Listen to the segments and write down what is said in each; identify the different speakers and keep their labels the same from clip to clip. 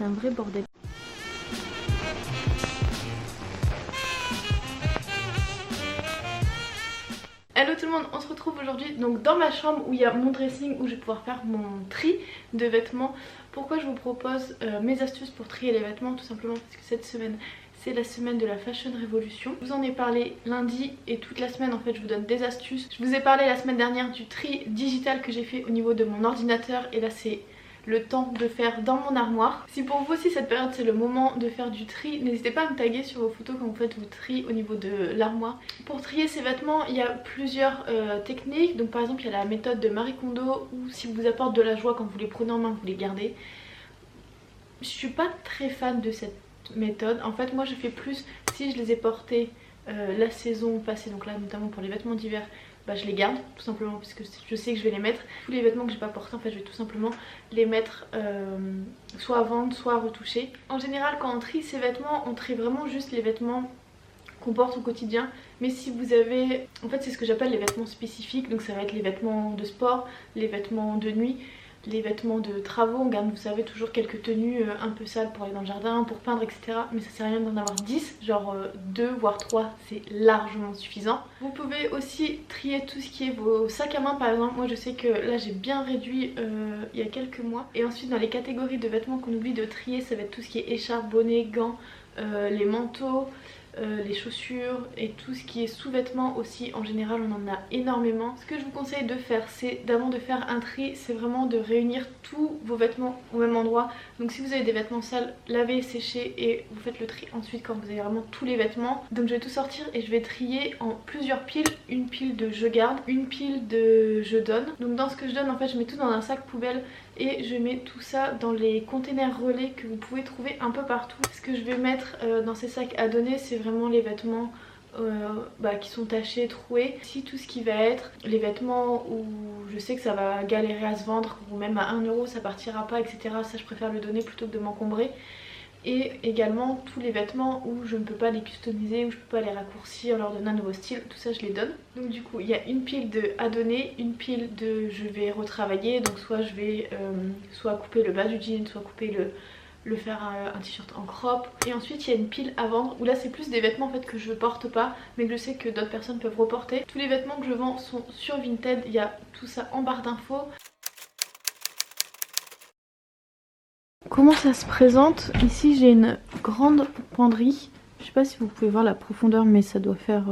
Speaker 1: c'est un vrai bordel. Hello tout le monde, on se retrouve aujourd'hui donc dans ma chambre où il y a mon dressing, où je vais pouvoir faire mon tri de vêtements. Pourquoi je vous propose mes astuces pour trier les vêtements? Tout simplement parce que cette semaine c'est la semaine de la Fashion Révolution. Je vous en ai parlé lundi et toute la semaine en fait je vous donne des astuces. Je vous ai parlé la semaine dernière du tri digital que j'ai fait au niveau de mon ordinateur et là c'est le temps de faire dans mon armoire. Si pour vous aussi cette période c'est le moment de faire du tri, n'hésitez pas à me taguer sur vos photos quand vous faites vos tri au niveau de l'armoire. Pour trier ces vêtements il y a plusieurs techniques. Donc par exemple il y a la méthode de Marie Kondo où si vous apporte de la joie quand vous les prenez en main vous les gardez. Je suis pas très fan de cette méthode. En fait moi je fais plus si je les ai portés la saison passée, donc là notamment pour les vêtements d'hiver, bah je les garde tout simplement parce que je sais que je vais les mettre. Tous les vêtements que j'ai pas portés en fait je vais tout simplement les mettre soit à vendre soit à retoucher. En général quand on trie ces vêtements on trie vraiment juste les vêtements qu'on porte au quotidien, mais si vous avez, en fait c'est ce que j'appelle les vêtements spécifiques, donc ça va être les vêtements de sport, les vêtements de nuit, les vêtements de travaux. On garde, vous savez, toujours quelques tenues un peu sales pour aller dans le jardin, pour peindre, etc. Mais ça sert à rien d'en avoir 10, genre 2 voire 3 c'est largement suffisant. Vous pouvez aussi trier tout ce qui est vos sacs à main par exemple. Moi je sais que là j'ai bien réduit il y a quelques mois. Et ensuite dans les catégories de vêtements qu'on oublie de trier, ça va être tout ce qui est écharpe, bonnet, gants, les manteaux, les chaussures et tout ce qui est sous-vêtements aussi. En général on en a énormément. Ce que je vous conseille de faire, c'est d'avant de faire un tri, c'est vraiment de réunir tous vos vêtements au même endroit. Donc si vous avez des vêtements sales, lavez, séchez et vous faites le tri ensuite quand vous avez vraiment tous les vêtements. Donc je vais tout sortir et je vais trier en plusieurs piles. Une pile de je garde, une pile de je donne. Donc dans ce que je donne en fait je mets tout dans un sac poubelle et je mets tout ça dans les containers relais que vous pouvez trouver un peu partout. Ce que je vais mettre dans ces sacs à donner, c'est vraiment les vêtements qui sont tachés, troués. Si tout ce qui va être les vêtements où je sais que ça va galérer à se vendre, ou même à 1 euro ça partira pas, etc. Ça je préfère le donner plutôt que de m'encombrer. Et également tous les vêtements où je ne peux pas les customiser, où je peux pas les raccourcir, leur donner un nouveau style, tout ça je les donne. Donc du coup il y a une pile de à donner, une pile de je vais retravailler, donc soit je vais soit couper le bas du jean, soit couper le faire un t-shirt en crop. Et ensuite il y a une pile à vendre où là c'est plus des vêtements en fait que je porte pas mais que je sais que d'autres personnes peuvent reporter. Tous les vêtements que je vends sont sur Vinted, il y a tout ça en barre d'infos. Comment ça se présente? Ici j'ai une grande penderie. Je sais pas si vous pouvez voir la profondeur mais ça doit faire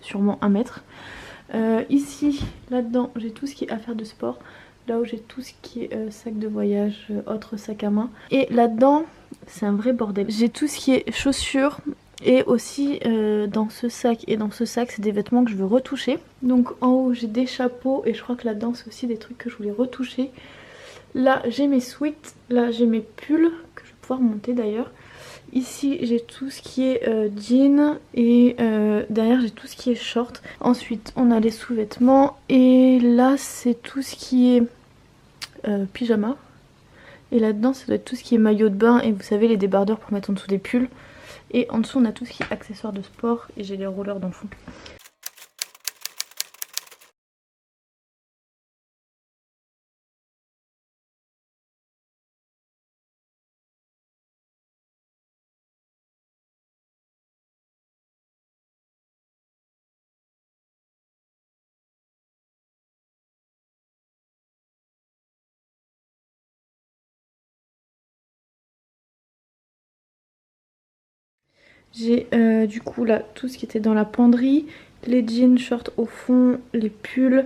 Speaker 1: sûrement 1 mètre. Ici, là-dedans, j'ai tout ce qui est affaires de sport. Là où j'ai tout ce qui est sac de voyage, autre sac à main. Et là-dedans, c'est un vrai bordel. J'ai tout ce qui est chaussures. Et aussi dans ce sac et dans ce sac c'est des vêtements que je veux retoucher. Donc en haut j'ai des chapeaux et je crois que là-dedans c'est aussi des trucs que je voulais retoucher. Là j'ai mes sweats, là j'ai mes pulls que je vais pouvoir monter d'ailleurs. Ici j'ai tout ce qui est jean et derrière j'ai tout ce qui est short. Ensuite on a les sous-vêtements et là c'est tout ce qui est pyjama. Et là-dedans ça doit être tout ce qui est maillot de bain et vous savez les débardeurs pour mettre en dessous des pulls. Et en dessous on a tout ce qui est accessoires de sport et j'ai les rollers dans le fond. J'ai du coup là tout ce qui était dans la penderie, les jeans, shorts au fond, les pulls,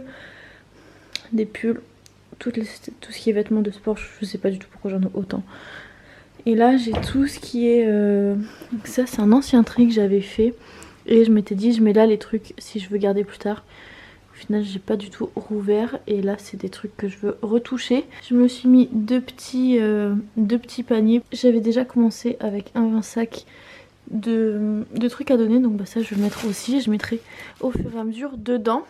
Speaker 1: des pulls, tout ce qui est vêtements de sport, je sais pas du tout pourquoi j'en ai autant. Et là j'ai tout ce qui est... ça c'est un ancien tri que j'avais fait et je m'étais dit je mets là les trucs si je veux garder plus tard. Au final j'ai pas du tout rouvert et là c'est des trucs que je veux retoucher. Je me suis mis deux petits paniers. J'avais déjà commencé avec un sac de trucs à donner, donc bah ça je vais mettre aussi, je mettrai au fur et à mesure dedans.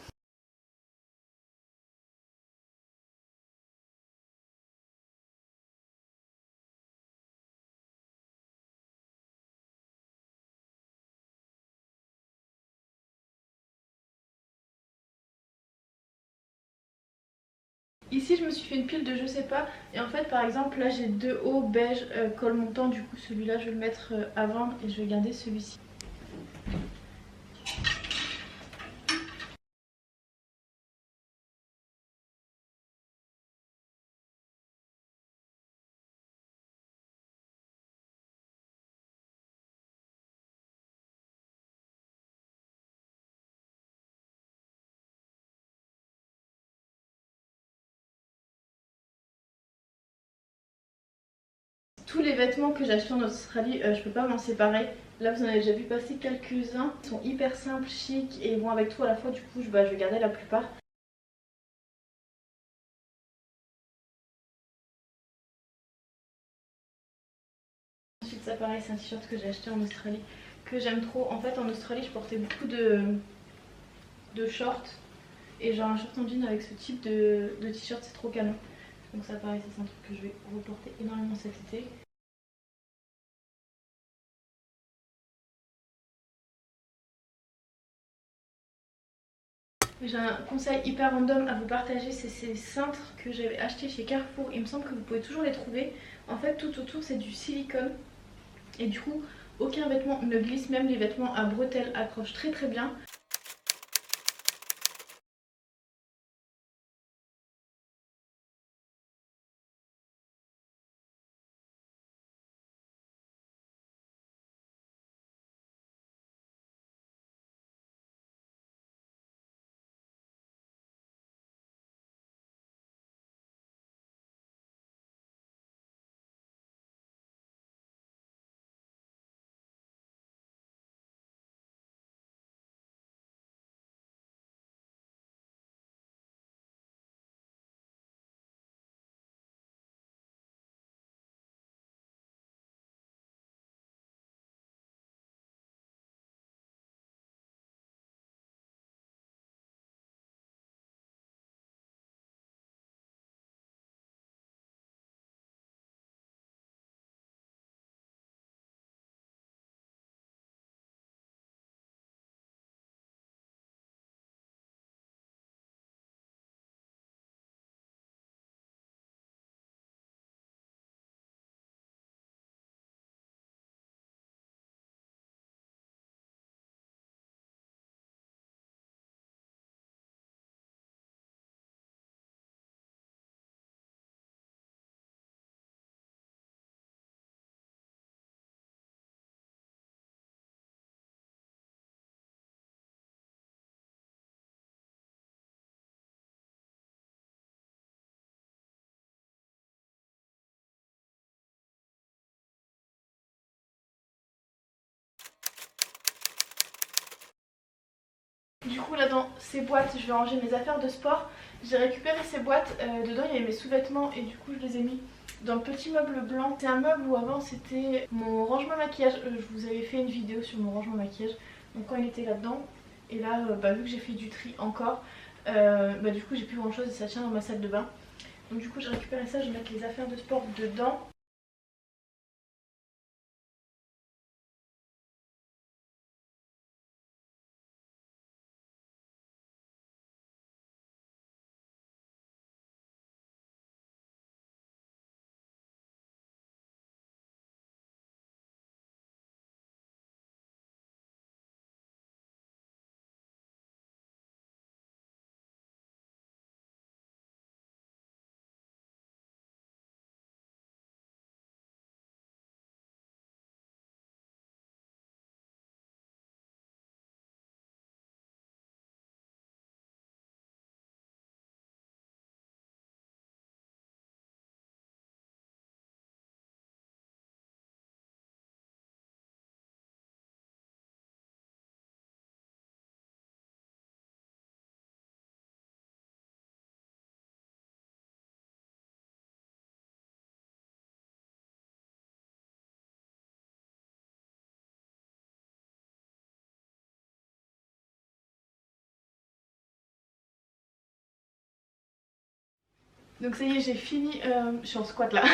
Speaker 1: Ici je me suis fait une pile de je sais pas. Et en fait par exemple là j'ai 2 hauts beige col montant. Du coup celui-là je vais le mettre à vendre et je vais garder celui-ci. Tous les vêtements que j'ai achetés en Australie, je peux pas m'en séparer. Là vous en avez déjà vu passer quelques-uns. Ils sont hyper simples, chic et vont avec tout à la fois. Du coup je vais garder la plupart. Ensuite ça pareil, c'est un t-shirt que j'ai acheté en Australie que j'aime trop. En fait en Australie je portais beaucoup de shorts. Et genre un short en jean avec ce type de t-shirt c'est trop canon. Donc ça pareil, c'est un truc que je vais reporter énormément cet été. J'ai un conseil hyper random à vous partager, c'est ces cintres que j'avais achetés chez Carrefour. Il me semble que vous pouvez toujours les trouver. En fait tout autour c'est du silicone. Et du coup aucun vêtement ne glisse, même les vêtements à bretelles accrochent très très bien. Du coup là dans ces boîtes je vais ranger mes affaires de sport. J'ai récupéré ces boîtes, dedans il y avait mes sous-vêtements et du coup je les ai mis dans le petit meuble blanc. C'est un meuble où avant c'était mon rangement maquillage. Je vous avais fait une vidéo sur mon rangement maquillage. Donc quand il était là-dedans. Et là vu que j'ai fait du tri encore, du coup j'ai plus grand chose et ça tient dans ma salle de bain. Donc du coup j'ai récupéré ça, je vais mettre les affaires de sport dedans. Donc ça y est, j'ai fini, je suis en squat là,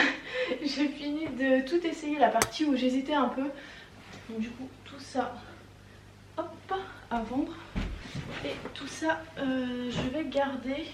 Speaker 1: j'ai fini de tout essayer, la partie où j'hésitais un peu. Donc du coup tout ça, hop, à vendre. Et tout ça, je vais garder.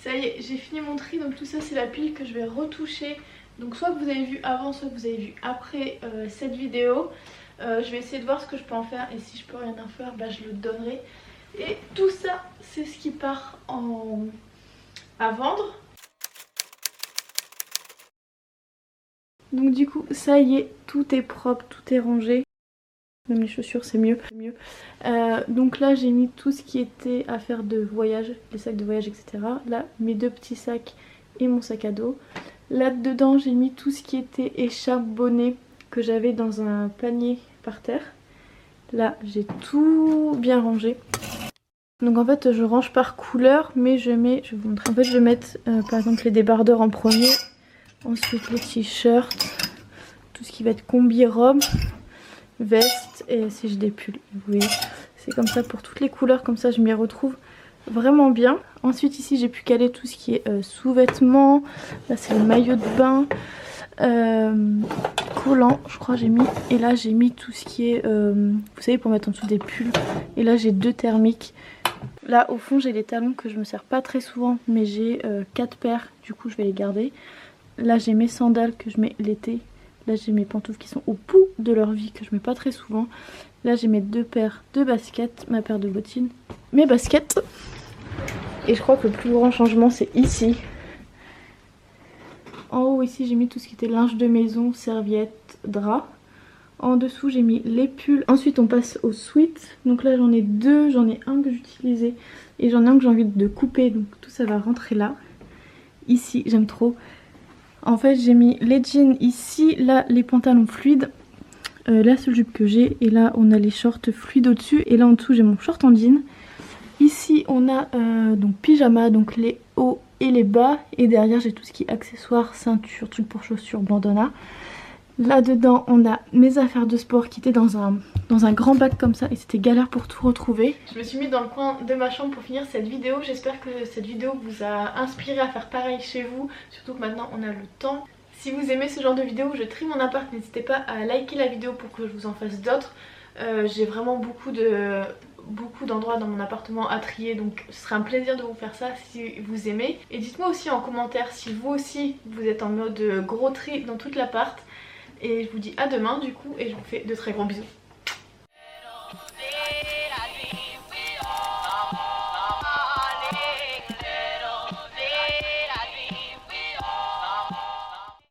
Speaker 1: Ça y est, j'ai fini mon tri, donc tout ça c'est la pile que je vais retoucher. Donc soit que vous avez vu avant, soit que vous avez vu après cette vidéo. Je vais essayer de voir ce que je peux en faire et si je peux rien en faire, bah, je le donnerai. Et tout ça, c'est ce qui part à vendre. Donc du coup, ça y est, tout est propre, tout est rangé. Même les chaussures, c'est mieux. Donc là, j'ai mis tout ce qui était affaire de voyage, les sacs de voyage, etc. Là, mes 2 petits sacs et mon sac à dos. Là-dedans, j'ai mis tout ce qui était écharpe, bonnet que j'avais dans un panier par terre. Là, j'ai tout bien rangé. Donc en fait, je range par couleur, mais je vais vous montrer. En fait, je vais mettre par exemple les débardeurs en premier. Ensuite, les t-shirts, tout ce qui va être combi, robe, veste et si j'ai des pulls. Vous voyez, c'est comme ça pour toutes les couleurs, comme ça je m'y retrouve vraiment bien. Ensuite ici j'ai pu caler tout ce qui est sous-vêtements. Là c'est le maillot de bain, collant je crois j'ai mis. Et là j'ai mis tout ce qui est, vous savez, pour mettre en dessous des pulls. Et là j'ai 2 thermiques. Là au fond j'ai les talons que je me sers pas très souvent, mais j'ai 4 paires, du coup je vais les garder. Là j'ai mes sandales que je mets l'été. Là j'ai mes pantoufles qui sont au bout de leur vie, que je mets pas très souvent. Là j'ai mes 2 paires de baskets, ma paire de bottines, mes baskets. Et je crois que le plus grand changement c'est ici. En haut ici j'ai mis tout ce qui était linge de maison, serviettes, draps. En dessous j'ai mis les pulls. Ensuite on passe aux sweats. Donc là j'en ai 2, j'en ai un que j'utilisais et j'en ai un que j'ai envie de couper. Donc tout ça va rentrer là. Ici j'aime trop. En fait j'ai mis les jeans ici, là les pantalons fluides, la seule jupe que j'ai, et là on a les shorts fluides au dessus, et là en dessous j'ai mon short en jean. Ici on a donc pyjama, donc les hauts et les bas, et derrière j'ai tout ce qui est accessoires, ceinture, trucs pour chaussures, bandana. Là dedans on a mes affaires de sport qui étaient dans un grand bac comme ça, et c'était galère pour tout retrouver. Je me suis mis dans le coin de ma chambre pour finir cette vidéo. J'espère que cette vidéo vous a inspiré à faire pareil chez vous, surtout que maintenant on a le temps. Si vous aimez ce genre de vidéo où je trie mon appart, n'hésitez pas à liker la vidéo pour que je vous en fasse d'autres. J'ai vraiment beaucoup d'endroits dans mon appartement à trier, donc ce serait un plaisir de vous faire ça si vous aimez. Et dites-moi aussi en commentaire si vous aussi vous êtes en mode gros tri dans toute l'appart. Et je vous dis à demain du coup, et je vous fais de très gros bisous.